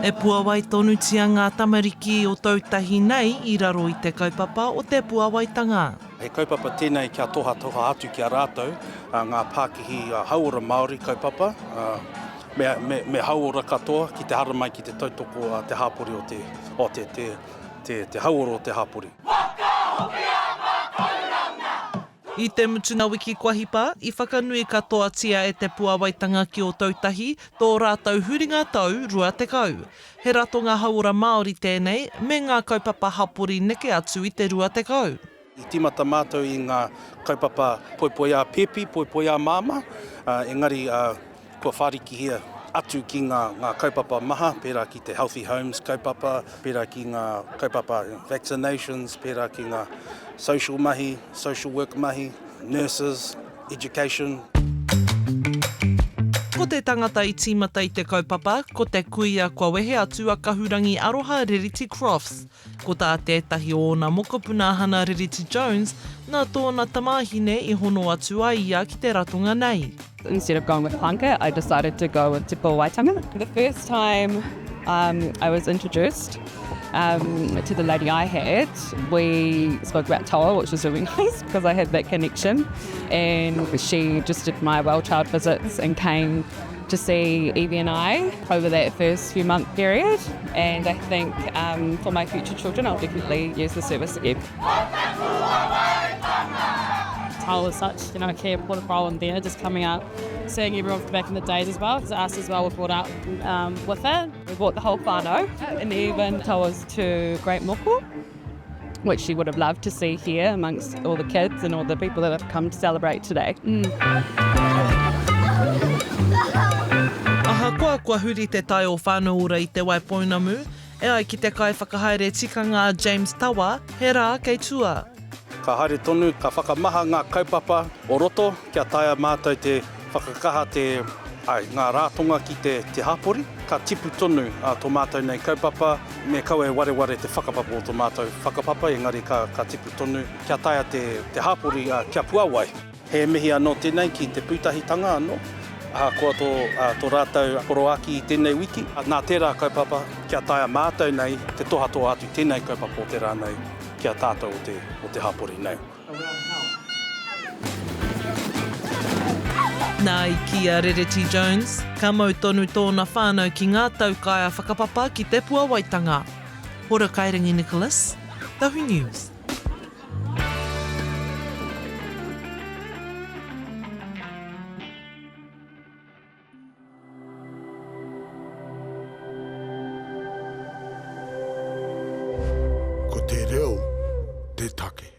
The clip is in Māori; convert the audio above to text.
E puawai tonutia ngā tamariki o Ōtautahi nei I raro I te kaupapa o Te Puawaitanga. He kaupapa tēnei kia toha atu ki a rātou, ngā Pākihi Hauora Māori kaupapa, me hauora katoa ki te hara mai ki te tautoko te hāpuri te hauora o te hāpuri. I te mutuna wiki kwahipa, I whakanui katoa tia e te Puawaitanga ki Ōtautahi, tō rātou huringa tau rua tekau. He Ratonga Hauora Māori tēnei, me ngā kaupapa hapori neke atu I te rua tekau. I timata mātou I ngā kaupapa poipoia pepi, poipoia māma, engari kua whariki hia atu ki ngā kaupapa maha, pērā ki te healthy homes kaupapa, pērā ki ngā kaupapa vaccinations, pērā ki ngā social mahi, social work mahi, nurses, education. Ko te tangata I tīmata I te kaupapa, ko te kuia kua wehe atu a Kahurangi Aroha Reriti-Crofts. Ko tā tētahi o nā mokopuna Reriti-Jones, nā tōna tamahine I hono atu ai ia ki te ratonga nei. Instead of going with Planka, I decided to go with Te Puawaitanga. The first time I was introduced to the lady I had, we spoke about Taua, which was really nice because I had that connection, and she just did my well child visits and came to see Evie and I over that first few month period, and I think for my future children I'll definitely use the service again. Taua was such, a key important role in there, just coming out, seeing everyone from back in the days as well, because us as well were brought up with it. We brought the whole whānau, and even Taua's two great moko, which she would have loved to see here amongst all the kids and all the people that have come to celebrate today. Ahakoa kua huri te tai o whānau ora I te waipounamu, e ai ki te kai whakahaere tikanga James Tawa, he rā kei tua. Ka haere tonu, ka whakamaha ngā kaupapa o roto, kia taia mātou te whakakaha ngā rātonga ki te hāpori. Ka tipu tonu tō mātou nei kaupapa, me kau e wareware te whakapapa o tō mātou whakapapa, engari ka tipu tonu, kia taia te hāpori kia puawai. He mihi anō tēnei ki te pūtahitanga anō. Koa tō rātou poroaki I tēnei wiki. Nā tērā kaupapa, kia taia mātou nei, te tohatoa atu tēnei kaupapa o tērā nei, kia tātou o te hāpori nei. Nā I kia Reriti-Jones, ka mau tonu tōna whānau ki ngā taukaia whakapapa ki te Puawaitanga. Hora Kairangi Nicholas, Tahu News. Ko te reo, te take.